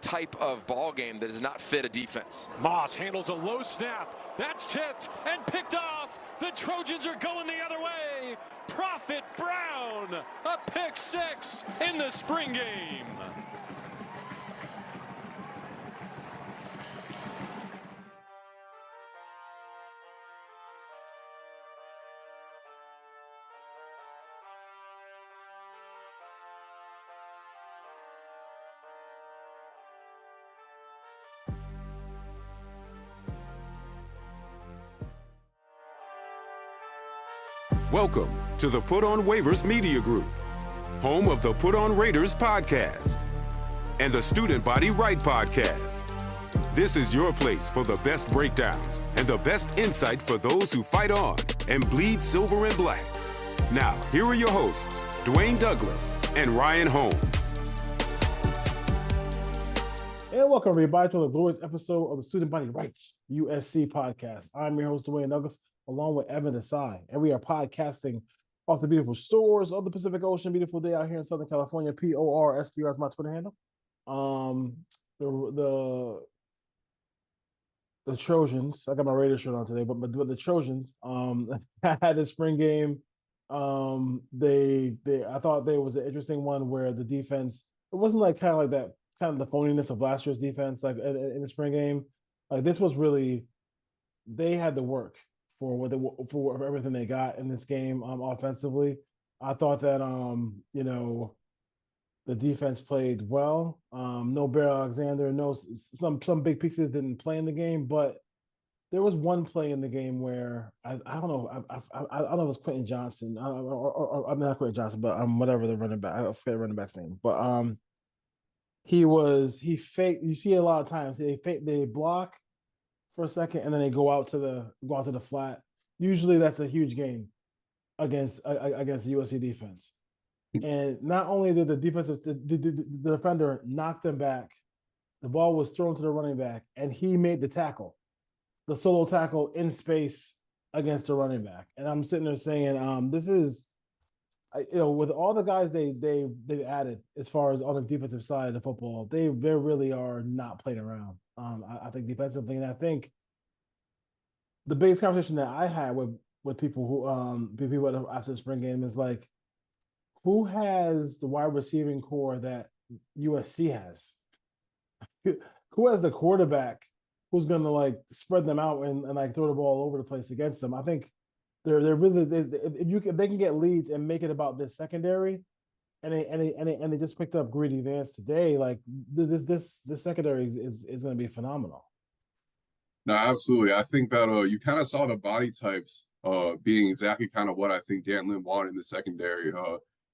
type of ball game that does not fit a defense. Moss handles a low snap. That's tipped and picked off. The Trojans are going the other way. Prophet Brown, a pick six in the spring game. Welcome to the Put On Waivers Media Group, home of the Put On Raiders podcast and the Student Body Right podcast. This is your place for the best breakdowns and the best insight for those who fight on and bleed silver and black. Now, here are your hosts, Dwayne Douglas and Ryan Holmes. And welcome everybody to the glorious episode of the Student Body Rights USC podcast. I'm your host, Dwayne Douglas, along with Evan Desai, and we are podcasting off the beautiful shores of the Pacific Ocean. Beautiful day out here in Southern California. PORSPR is my Twitter handle. The Trojans. I got my Raiders shirt on today, but the Trojans had a spring game. I thought there was an interesting one where the defense, it wasn't like kind of the phoniness of last year's defense, like in the spring game. Like this was really, they had to work for everything they got in this game offensively. I thought that the defense played well. No Bear Alexander, no some big pieces didn't play in the game, but there was one play in the game where I don't know if it was Quentin Johnson or I'm not Quentin Johnson, but whatever the running back, I forget the running back's name, but he faked. You see a lot of times they block for a second, and then they go out to the flat. Usually, that's a huge gain against the USC defense. And not only did the defender knock them back, the ball was thrown to the running back, and he made the solo tackle in space against the running back. And I'm sitting there saying, this is, with all the guys they've added as far as on the defensive side of the football, they really are not playing around. I think defensively, and I think the biggest conversation that I had with people after the spring game is like, who has the wide receiving core that USC has? Who has the quarterback who's going to like spread them out and like throw the ball all over the place against them? I think they're really if they can get leads and make it about this secondary, and they just picked up Greedy Vance today. Like this secondary is going to be phenomenal. No, absolutely. I think that you kind of saw the body types being exactly kind of what I think Dan Lynn wanted in the secondary.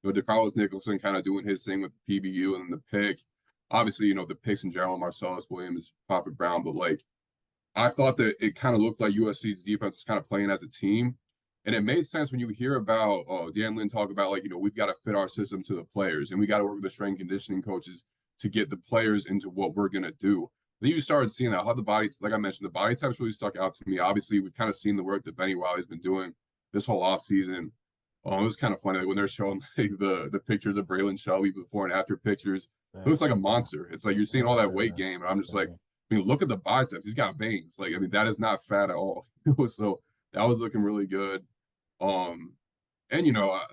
DeCarlos Nicholson kind of doing his thing with the PBU and the pick. Obviously, the picks in general, Marcellus Williams, Prophet Brown, but like I thought that it kind of looked like USC's defense was kind of playing as a team. And it made sense when you hear about Dan Lynn talk about like, we've got to fit our system to the players and we got to work with the strength and conditioning coaches to get the players into what we're going to do. Then you started seeing that how the body, like I mentioned, the body types really stuck out to me. Obviously, we've kind of seen the work that Benny Wiley's been doing this whole offseason. It was kind of funny like, when they're showing like the pictures of Braylon Shelby before and after pictures. It looks like a monster. It's like you're seeing all that weight gain. And I'm just like, look at the biceps. He's got veins. Like, that is not fat at all. So that was looking really good. And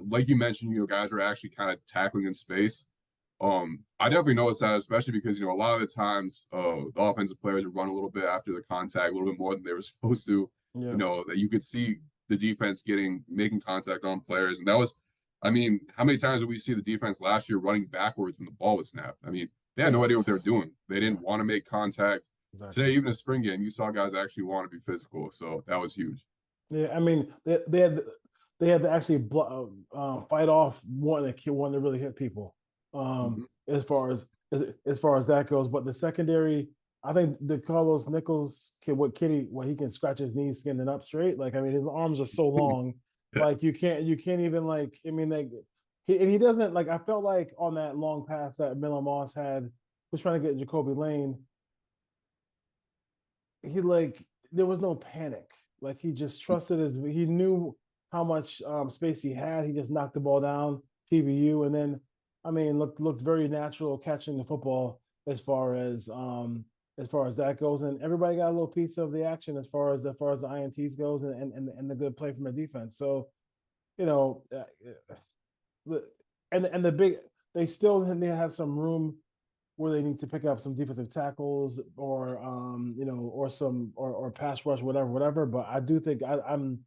like you mentioned, guys are actually kind of tackling in space. I definitely noticed that, especially because, a lot of the times the offensive players would run a little bit after the contact, a little bit more than they were supposed to, that you could see the defense making contact on players. And that was, how many times did we see the defense last year running backwards when the ball was snapped? They had no idea what they were doing. They didn't want to make contact. Exactly. Today, even a spring game, you saw guys actually want to be physical. So that was huge. Yeah, they had to actually fight off wanting to really hit people. As far as that goes, but the secondary, I think the Carlos Nichols he can scratch his knees standing up straight. Like his arms are so long, like you can't even like. He doesn't like. I felt like on that long pass that Miller Moss was trying to get Jacoby Lane. There was no panic. Like he just trusted he knew how much space he had. He just knocked the ball down, PBU, and then looked very natural catching the football as far as that goes, and everybody got a little piece of the action as far as the ints goes, and the good play from the defense. So, you know, and the big, they still they have some room where they need to pick up some defensive tackles, or or some or pass rush, whatever. But I do think I'm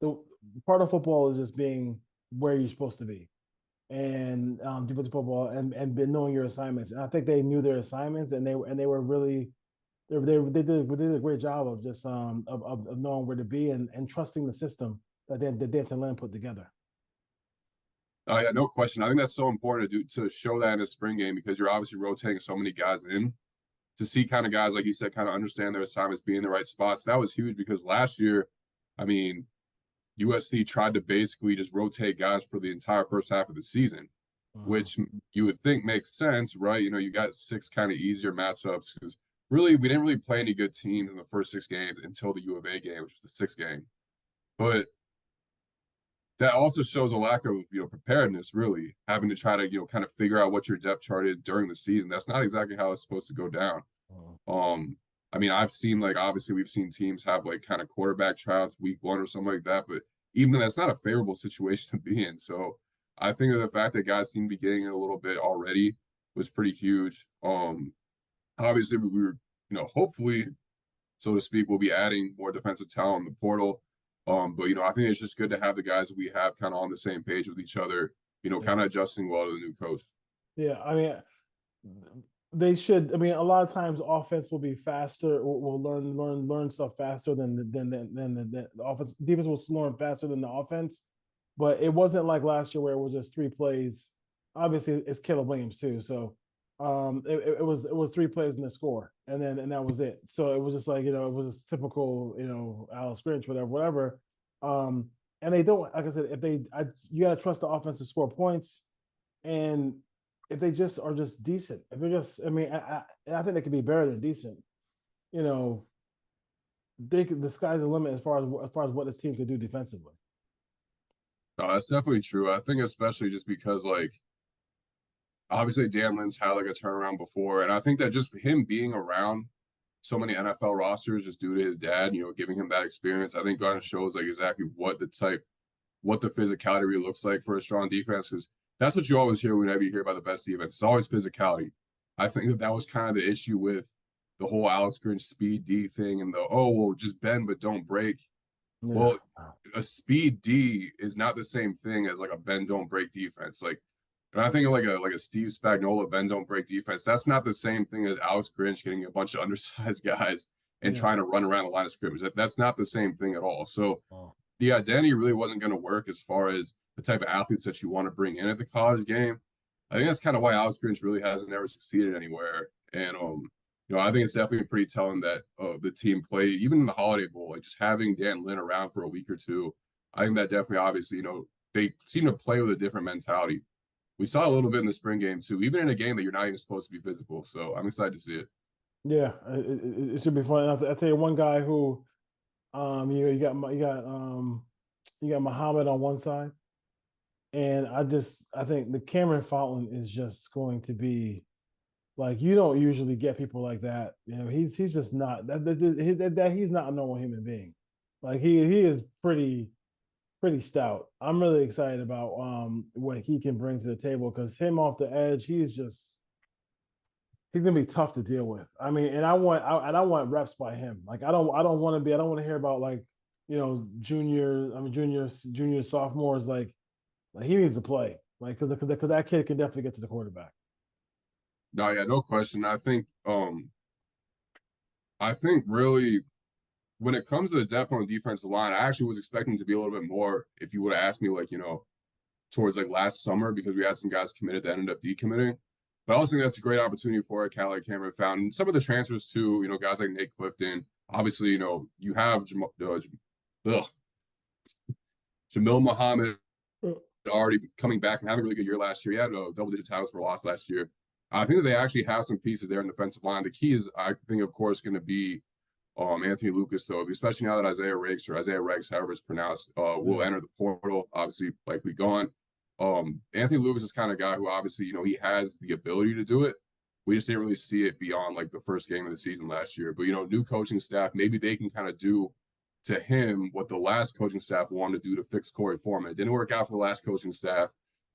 the part of football is just being where you're supposed to be, and defensive football, and knowing your assignments. And I think they knew their assignments, and they were really they did a great job of just of knowing where to be, and trusting the system that Dan Lynn put together. Oh yeah, no question. I think that's so important to show that in a spring game, because you're obviously rotating so many guys in, to see kind of guys, like you said, kind of understand their assignments, be in the right spots. That was huge, because last year, I mean, USC tried to basically just rotate guys for the entire first half of the season, which you would think makes sense, right? You know, you got 6 kind of easier matchups, because really we didn't really play any good teams in the first 6 games until the U of A game, which was the 6th game. But that also shows a lack of, preparedness, really, having to try to, kind of figure out what your depth chart is during the season. That's not exactly how it's supposed to go down. I mean, I've seen, like, obviously we've seen teams have, like, kind of quarterback tryouts week 1 or something like that, but even then, that's not a favorable situation to be in. So I think that the fact that guys seem to be getting it a little bit already was pretty huge. Obviously we were, hopefully, so to speak, we'll be adding more defensive talent in the portal. But I think it's just good to have the guys that we have kind of on the same page with each other, kind of adjusting well to the new coach. Yeah, I mean, they should. I mean, a lot of times offense will be faster. Will learn stuff faster than the offense. Defense will learn faster than the offense. But it wasn't like last year where it was just 3 plays. Obviously, it's Caleb Williams too. So it was 3 plays in the score, and that was it. So it was just like, it was just typical, Alex Grinch, whatever. And they don't, like I said, you gotta trust the offense to score points, and if they just are just decent, if they're just, I mean, I think they could be better than decent. The sky's the limit as far as what this team could do defensively. No, that's definitely true. I think especially just because, like, obviously Dan Lynn's had like a turnaround before, and I think that just him being around so many NFL rosters just due to his dad, giving him that experience, I think kind of shows like exactly what the physicality really looks like for a strong defense, because that's what you always hear whenever you hear about the best defense. It's always physicality. I think that was kind of the issue with the whole Alex Grinch speed D thing, and just bend but don't break. Yeah. Well, a speed D is not the same thing as like a bend don't break defense. Like, and I think like a Steve Spagnuolo bend don't break defense, that's not the same thing as Alex Grinch getting a bunch of undersized guys and trying to run around the line of scrimmage. That's not the same thing at all. So the identity really wasn't going to work as far as the type of athletes that you want to bring in at the college game. I think that's kind of why Alex Grinch really hasn't ever succeeded anywhere. And I think it's definitely pretty telling that the team played, even in the Holiday Bowl, like just having Dan Lynn around for a week or two. I think that definitely, obviously, they seem to play with a different mentality. We saw a little bit in the spring game too, even in a game that you're not even supposed to be physical. So I'm excited to see it. Yeah, it should be fun. I'll tell you one guy who, you got Muhammad on one side, and I think the Cameron Fountain is just going to be like, you don't usually get people like that. He's just not that he's not a normal human being. Like he is pretty stout. I'm really excited about what he can bring to the table, because him off the edge, he's gonna be tough to deal with. I mean, and I want reps by him. Like I don't want to hear about like, junior sophomores. Like he needs to play, like because that kid can definitely get to the quarterback. No, yeah, no question. I think really, when it comes to the depth on the defensive line, I actually was expecting to be a little bit more if you would have asked me, like, towards like last summer, because we had some guys committed that ended up decommitting. But I also think that's a great opportunity for a Cal like Cameron Fountain. Some of the transfers too, guys like Nate Clifton. Obviously, you have Jamil Muhammad already coming back and having a really good year last year. He had double-digit tackles for loss last year. I think that they actually have some pieces there in the defensive line. The key is, I think, of course, going to be Anthony Lucas, though, especially now that Isaiah Riggs, however it's pronounced, will enter the portal, obviously likely gone. Anthony Lucas is kind of guy who obviously, he has the ability to do it, We just didn't really see it beyond like the first game of the season last year. But new coaching staff, maybe they can kind of do to him what the last coaching staff wanted to do to fix Corey Foreman. It didn't work out for the last coaching staff,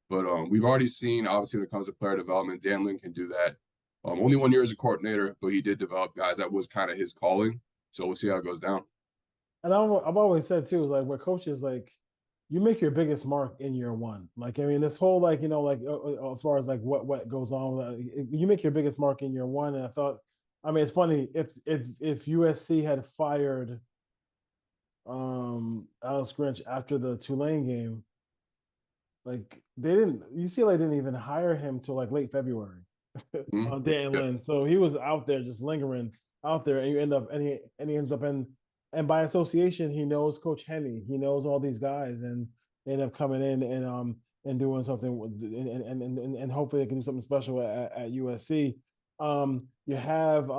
but we've already seen, obviously, when it comes to player development, Dan Lin can do that. Only 1 year as a coordinator, but he did develop guys. That was kind of his calling. So we'll see how it goes down. And I've always said too, is like where coaches like you make your biggest mark in year one. Like I mean, this whole like as far as like what goes on, you make your biggest mark in year one. And I thought, I mean, it's funny if USC had fired Alex Grinch after the Tulane game, like UCLA didn't even hire him till like late February on Dan Lin. So he was out there just lingering out there, and he ends up in. And by association, he knows Coach Henney. He knows all these guys, and they end up coming in and doing something, and hopefully they can do something special at USC. You have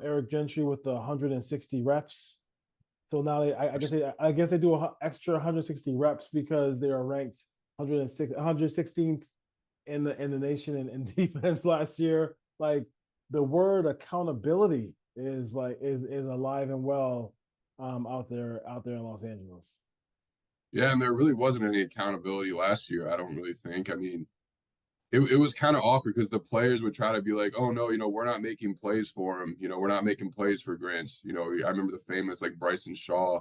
Eric Gentry with the 160 reps. So now I guess they do an extra 160 reps because they are ranked 116th in the nation in defense last year. Like the word accountability is alive and well out there in Los Angeles. Yeah, and there really wasn't any accountability last year, I don't really think. I mean, it was kind of awkward because the players would try to be like, oh no, we're not making plays for him. We're not making plays for Grinch. I remember the famous like Bryson Shaw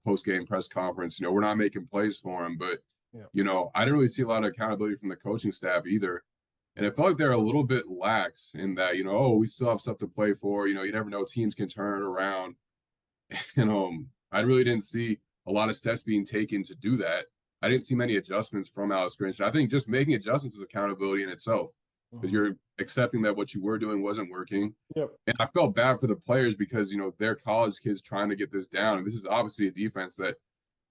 post-game press conference, we're not making plays for him. But I didn't really see a lot of accountability from the coaching staff either. And it felt like they're a little bit lax in that, oh, we still have stuff to play for. You never know, teams can turn it around. And I really didn't see a lot of steps being taken to do that. I didn't see many adjustments from Alex Grinch. I think just making adjustments is accountability in itself, because you're accepting that what you were doing wasn't working. Yep. And I felt bad for the players because, they're college kids trying to get this down. And this is obviously a defense that,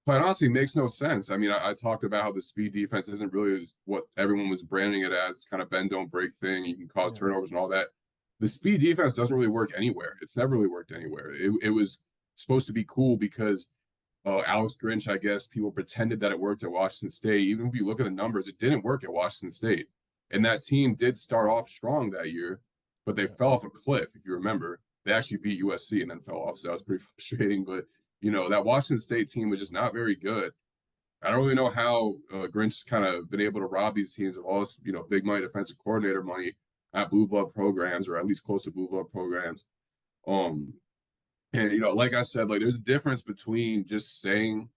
quite honestly, makes no sense. I mean, I talked about how the speed defense isn't really what everyone was branding it as, kind of bend, don't break thing. You can cause turnovers and all that. The speed defense doesn't really work anywhere. It's never really worked anywhere. It was supposed to be cool because Alex Grinch, I guess, people pretended that it worked at Washington State. Even if you look at the numbers, it didn't work at Washington State. And that team did start off strong that year, but they fell off a cliff, if you remember. They actually beat USC and then fell off, so that was pretty frustrating. But, that Washington State team was just not very good. I don't really know how Grinch's kind of been able to rob these teams of all this, big money defensive coordinator money at blue blood programs, or at least close to blue blood programs. And, like I said, like there's a difference between just saying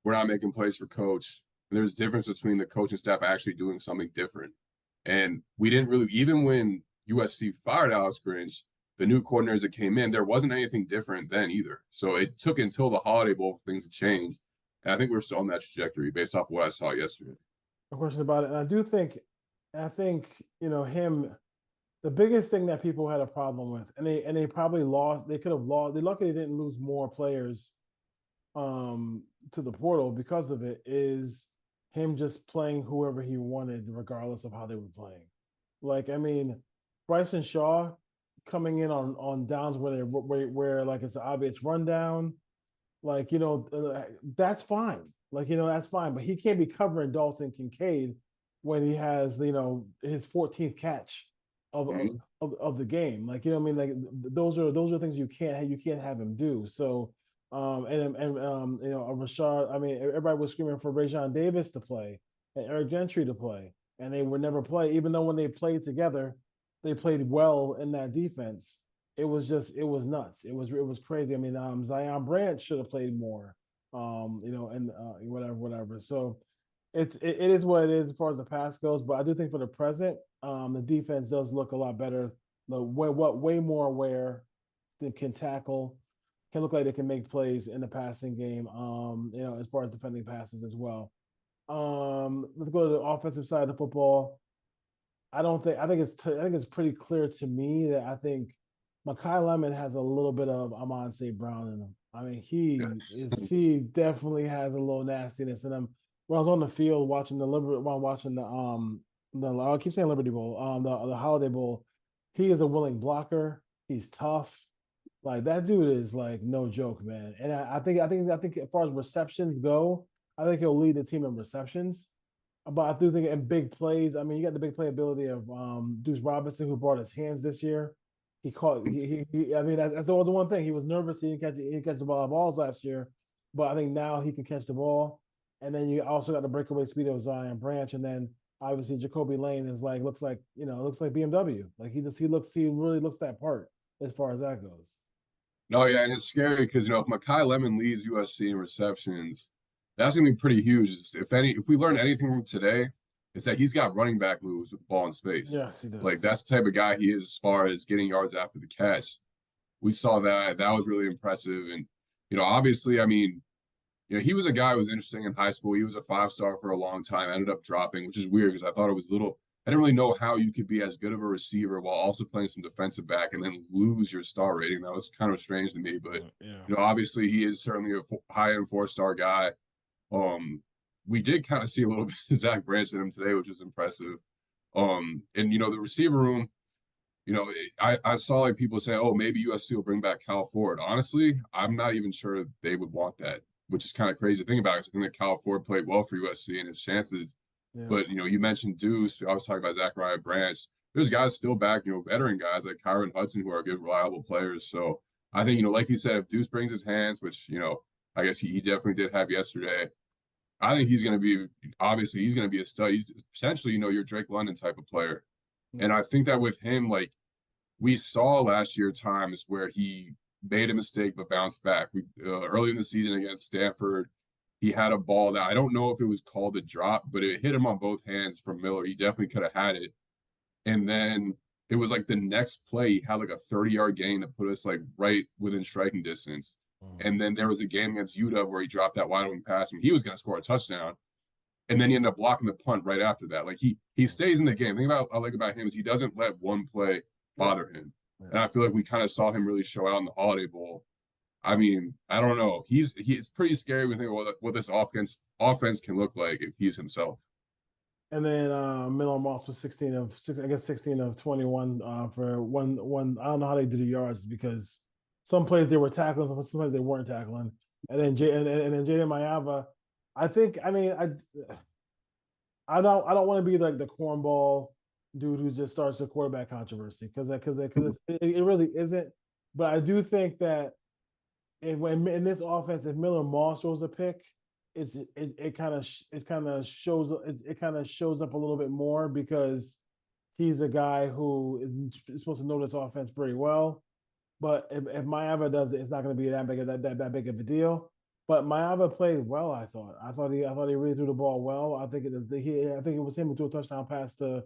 we're not making plays for coach, and there's a difference between the coaching staff actually doing something different. And we didn't really, even when USC fired Alex Grinch, the new coordinators that came in, there wasn't anything different then either. So it took until the Holiday Bowl for things to change. And I think we're still on that trajectory based off what I saw yesterday. No question about it. And I think, him, the biggest thing that people had a problem with, and they probably lost, they could have lost, they're lucky they didn't lose more players to the portal because of it, is him just playing whoever he wanted, regardless of how they were playing. Like, I mean, Bryson Shaw coming in on downs where like it's an obvious rundown, like, that's fine. Like, that's fine, but he can't be covering Dalton Kincaid when he has, his 14th catch of the game. Like, I mean, like those are things you can't have him do. So Rashad, I mean, everybody was screaming for Rajon Davis to play and Eric Gentry to play, and they would never play, even though when they played together, they played well in that defense. It was nuts. It was crazy. I mean, Zion Branch should have played more, and whatever. So it is what it is as far as the pass goes. But I do think for the present, the defense does look a lot better. Way more aware, they can tackle, can look like they can make plays in the passing game. As far as defending passes as well. Let's go to the offensive side of the football. I think it's pretty clear to me that I think Mekhi Lemon has a little bit of Amon St. Brown in him. I mean, he definitely has a little nastiness in him. When I was on the field watching I keep saying Liberty Bowl, the Holiday Bowl, he is a willing blocker. He's tough. Like, that dude is like no joke, man. And I think as far as receptions go, I think he'll lead the team in receptions. But I do think in big plays, I mean, you got the big playability of Deuce Robinson, who brought his hands this year. He caught. I mean, that's the one thing. He was nervous. He didn't catch the balls last year, but I think now he can catch the ball. And then you also got the breakaway speed of Zion Branch, and then obviously Jacoby Lane is looks like BMW. Like he really looks that part as far as that goes. No, yeah, and it's scary because if Mekhi Lemon leads USC in receptions, that's gonna be pretty huge. If we learn anything from today, it's that he's got running back moves with the ball in space. Yes, he does. Like that's the type of guy he is as far as getting yards after the catch. We saw that. That was really impressive. And obviously, I mean, he was a guy who was interesting in high school. He was a 5-star for a long time, ended up dropping, which is weird because I thought it was I didn't really know how you could be as good of a receiver while also playing some defensive back and then lose your star rating. That was kind of strange to me, but obviously he is certainly a high-end 4-star guy. We did kind of see a little bit of Zach Branch in him today, which is impressive. And the receiver room, I saw people say, oh, maybe USC will bring back Cal Ford. Honestly, I'm not even sure they would want that, which is kind of crazy to think about. I think that Cal Ford played well for USC and his chances. Yeah. But, you mentioned Deuce. I was talking about Zachariah Branch. There's guys still back, veteran guys like Kyron Hudson who are good, reliable players. So I think, like you said, if Deuce brings his hands, which, I guess he definitely did have yesterday, I think he's going to be a stud. He's potentially, your Drake London type of player. Yeah. And I think that with him, we saw last year times where he made a mistake but bounced back. Early in the season against Stanford, he had a ball that I don't know if it was called a drop, but it hit him on both hands from Miller. He definitely could have had it. And then it was the next play, he had a 30-yard gain that put us right within striking distance. And then there was a game against UW where he dropped that wide open pass and he was going to score a touchdown. And then he ended up blocking the punt right after that. He stays in the game. The thing I like about him is he doesn't let one play bother him. And I feel like we kind of saw him really show out in the Holiday Bowl. I mean, I don't know. It's pretty scary when you think what this offense can look like if he's himself. And then Miller Moss was 16 of 21 for one. I don't know how they do the yards because some plays they were tackling, some plays they weren't tackling. And then Jaden Mayava, I don't want to be the cornball dude who just starts the quarterback controversy because it really isn't. But I do think that when in this offense, if Miller Moss throws a pick, it kind of shows up a little bit more because he's a guy who is supposed to know this offense pretty well. But if Mayava does it, it's not going to be that big of a deal. But Mayava played well. I thought he really threw the ball well. I think it was him who threw a touchdown pass to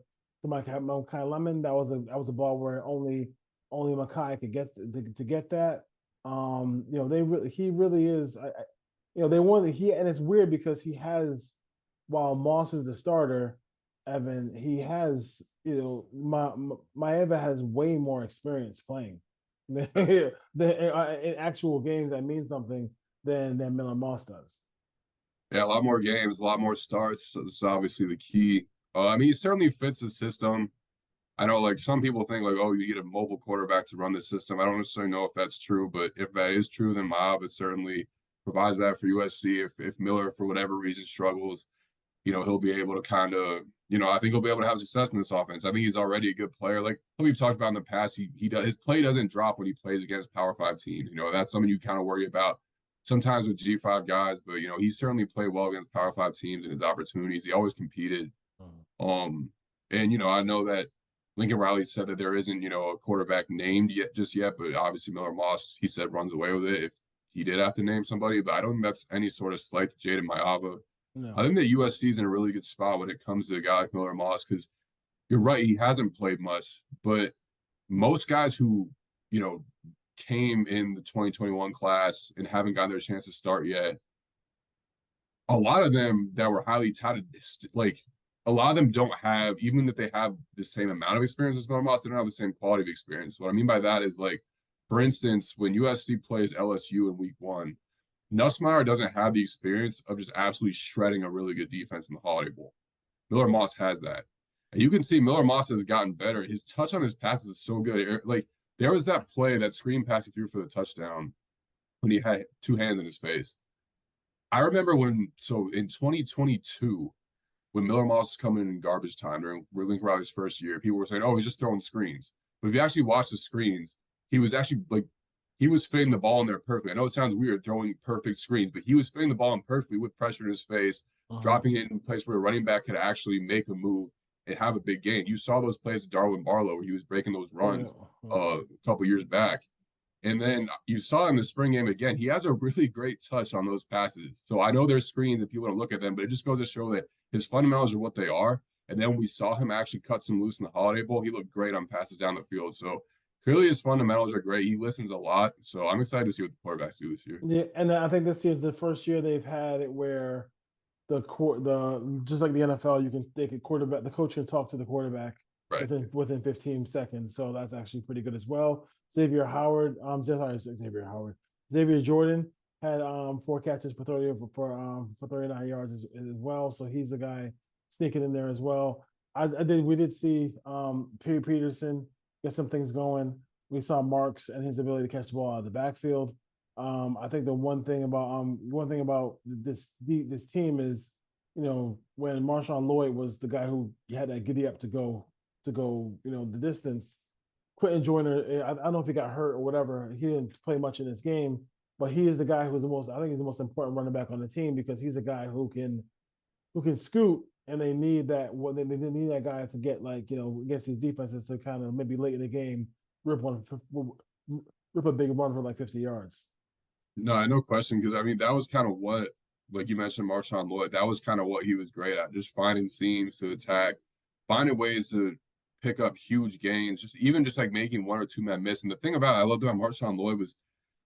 Mekhi Lemon. That was a ball where only Mekhi could get to get that. He really is. And it's weird because he has, while Moss is the starter, Evan, he has, Mayava has way more experience playing in actual games that mean something than Miller Moss does. Yeah, a lot more games, a lot more starts. So this is obviously the key. He certainly fits the system. I know, some people think, oh, you get a mobile quarterback to run the system. I don't necessarily know if that's true, but if that is true, then Mayava certainly provides that for USC. If Miller, for whatever reason, struggles, he'll be able to kind of, I think he'll be able to have success in this offense. I think he's already a good player. Like we've talked about in the past, his play doesn't drop when he plays against Power 5 teams. That's something you kind of worry about sometimes with G5 guys, but, he certainly played well against Power 5 teams and his opportunities. He always competed. And, I know that Lincoln Riley said that there isn't, a quarterback named yet, but obviously Miller Moss, he said, runs away with it if he did have to name somebody, but I don't think that's any sort of slight to Jaden Mayava. No. I think that USC is in a really good spot when it comes to a guy like Miller Moss, because you're right, he hasn't played much, but most guys who, came in the 2021 class and haven't gotten their chance to start yet, a lot of them that were highly touted, a lot of them don't have, even if they have the same amount of experience as Miller Moss, they don't have the same quality of experience. What I mean by that is, for instance, when USC plays LSU in week 1, Nussmeier doesn't have the experience of just absolutely shredding a really good defense in the Holiday Bowl. Miller Moss has that. And you can see Miller Moss has gotten better. His touch on his passes is so good. There was that play, that screen pass he threw for the touchdown when he had 2 hands in his face. I remember in 2022, when Miller Moss was coming in garbage time during Lincoln Riley's first year, people were saying, "Oh, he's just throwing screens." But if you actually watch the screens, he was actually like he was fitting the ball in there perfectly. I know it sounds weird throwing perfect screens, but he was fitting the ball in perfectly with pressure in his face, dropping it in a place where a running back could actually make a move and have a big gain. You saw those plays with Darwin Barlow where he was breaking those runs a couple years back. And then you saw in the spring game again, he has a really great touch on those passes. So I know there's screens and people don't look at them, but it just goes to show that his fundamentals are what they are. And then we saw him actually cut some loose in the Holiday Bowl. He looked great on passes down the field. So clearly his fundamentals are great. He listens a lot. So I'm excited to see what the quarterbacks do this year. Yeah, and I think this year's the first year they've had it where the just like the NFL, the coach can talk to the quarterback Right. within 15 seconds. So that's actually pretty good as well. Xavier Jordan had 4 catches for 39 yards as well. So he's a guy sneaking in there as well. We did see Peterson get some things going. We saw Marks and his ability to catch the ball out of the backfield. I think the one thing about this team is, when Marshawn Lloyd was the guy who had that giddy up to go, the distance. Quentin Joyner, I don't know if he got hurt or whatever. He didn't play much in this game, but he is the guy who's I think he's the most important running back on the team because he's a guy who can scoot, and they need that. They need that guy to get against these defenses to kind of maybe late in the game rip a big run for like 50 yards. No, no question. Because I mean, that was kind of what, like you mentioned, Marshawn Lloyd, that was kind of what he was great at, just finding seams to attack, finding ways to pick up huge gains, just like making 1 or 2 men miss. And the thing I loved about Marshawn Lloyd was,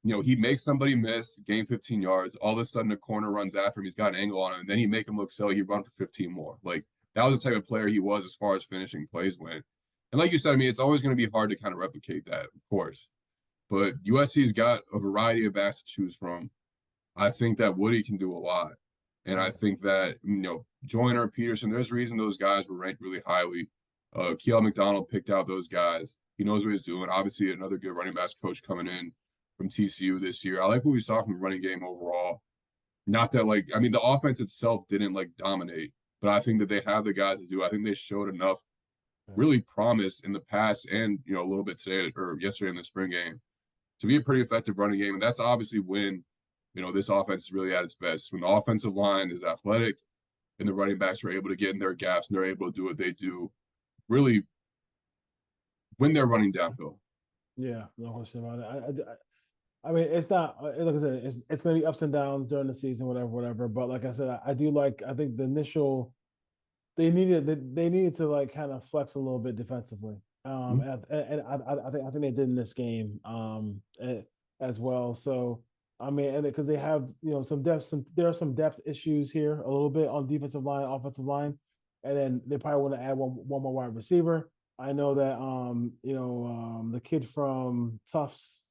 he'd make somebody miss, gain 15 yards. All of a sudden, a corner runs after him. He's got an angle on him. And then he'd make him look silly. He'd run for 15 more. Like, that was the type of player he was as far as finishing plays went. And like you said, I mean, it's always going to be hard to kind of replicate that, of course. But USC's got a variety of backs to choose from. I think that Woody can do a lot. And I think that, Joyner, Peterson, there's a reason those guys were ranked really highly. Keelan McDonald picked out those guys. He knows what he's doing. Obviously, another good running backs coach coming in from TCU this year. I like what we saw from the running game overall. Not that, the offense itself didn't, dominate. But I think that they have the guys to do. I think they showed enough really promise in the past and, a little bit today or yesterday in the spring game to be a pretty effective running game. And that's obviously when, this offense is really at its best. When the offensive line is athletic and the running backs are able to get in their gaps and they're able to do what they do, really, when they're running downhill. Yeah, no question about it. I mean, it's not, like I said, it's going to be ups and downs during the season, whatever. But like I said, I think the initial, they needed to kind of flex a little bit defensively. And I think they did in this game as well. So, I mean, and because they have, some depth, there are some depth issues here a little bit on defensive line, offensive line. And then they probably want to add one more wide receiver. I know that the kid from Tufts,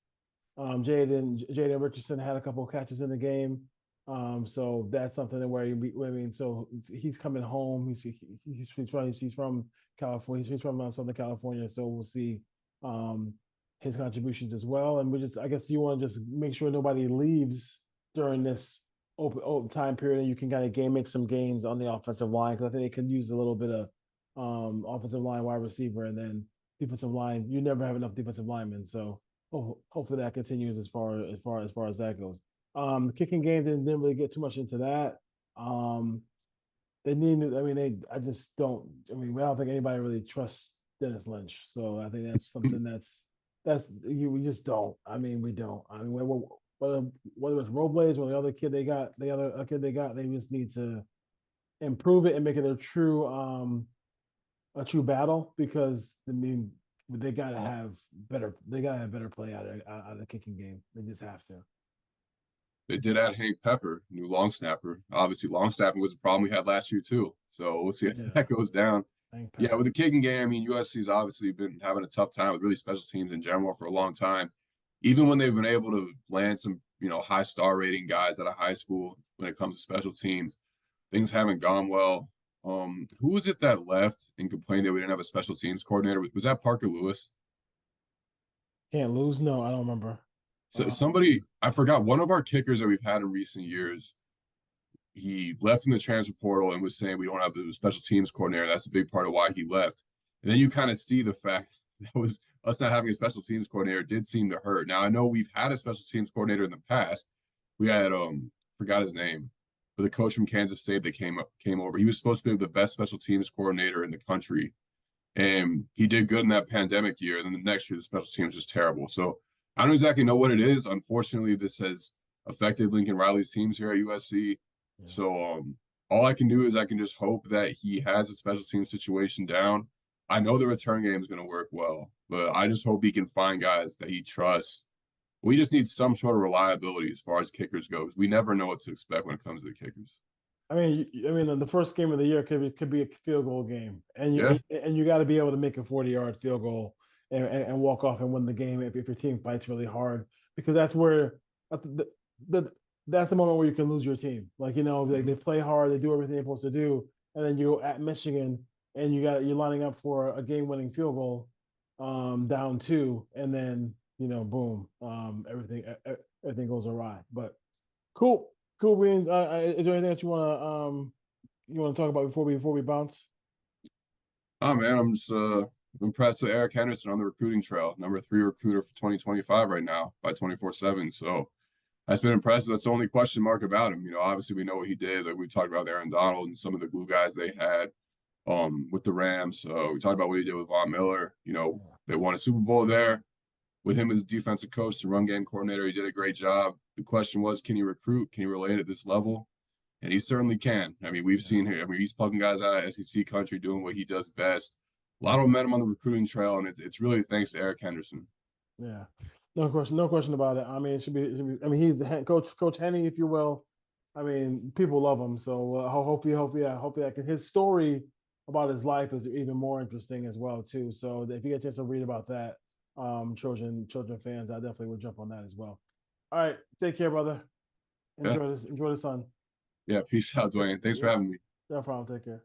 Jaden Richardson, had a couple of catches in the game. So that's something where so he's coming home. He's from California. He's from Southern California. So we'll see his contributions as well. And I guess you want to just make sure nobody leaves during this open time period, and you can kind of make some gains on the offensive line, because I think they can use a little bit of offensive line, wide receiver, and then defensive line. You never have enough defensive linemen, so hopefully that continues as far as that goes. The kicking game didn't really get too much into that. They need. I mean, I don't think anybody really trusts Dennis Lynch. So I think that's something we just don't. I mean, we don't. I mean, whether it's Robles or the other kid they got, they just need to improve it and make it a true battle, because I mean, they gotta have better play out of the kicking game. They just have to. They did add Hank Pepper, new long snapper. Obviously, long snapping was a problem we had last year too. So we'll see if that goes down. Yeah, with the kicking game, I mean, USC's obviously been having a tough time with really special teams in general for a long time. Even when they've been able to land some, high star rating guys out of high school when it comes to special teams, things haven't gone well. Who was it that left and complained that we didn't have a special teams coordinator? Was that Parker Lewis? Can't lose? No, I don't remember. So somebody, I forgot, one of our kickers that we've had in recent years he left in the transfer portal and was saying we don't have a special teams coordinator. That's a big part of why he left. And then you kind of see the fact that was us not having a special teams coordinator did seem to hurt. Now I know we've had a special teams coordinator in the past. We had forgot his name, but the coach from Kansas State that came over. He was supposed to be the best special teams coordinator in the country. And he did good in that pandemic year. And then the next year, the special teams was terrible. So I don't exactly know what it is. Unfortunately, this has affected Lincoln Riley's teams here at USC. Yeah. So all I can do is I can just hope that he has a special team situation down. I know the return game is going to work well, but I just hope he can find guys that he trusts. We just need some sort of reliability as far as kickers goes. We never know what to expect when it comes to the kickers. I mean, the first game of the year could be a field goal game, and you got to be able to make a 40-yard field goal and walk off and win the game if your team fights really hard, because that's the moment where you can lose your team. Like, you know, they play hard, they do everything they're supposed to do, and then you go at Michigan and you're lining up for a game-winning field goal, down 2, and then, you know, boom, everything goes awry. But cool. Cool, Beans. Is there anything else you want to talk about before we bounce? Oh man, I'm just impressed with Eric Henderson on the recruiting trail. Number 3 recruiter for 2025 right now by 24/7. So that's been impressive. That's the only question mark about him. You know, obviously we know what he did. Like we talked about Aaron Donald and some of the glue guys they had with the Rams. We talked about what he did with Von Miller. You know, they won a Super Bowl there. With him as defensive coach, the run game coordinator, he did a great job. The question was, can he recruit? Can he relate at this level? And he certainly can. I mean, we've seen him. I mean, he's plugging guys out of SEC country, doing what he does best. A lot of momentum on the recruiting trail, and it's really thanks to Eric Henderson. Yeah, no question about it. I mean, it should be. I mean, he's the head coach, Coach Henny, if you will. I mean, people love him. So hopefully, his story about his life is even more interesting as well too. So if you get a chance to read about that, children fans, I definitely would jump on that as well. All right, take care, brother. Enjoy the sun. Yeah, peace out, Dwayne. Thanks for having me. No problem. Take care.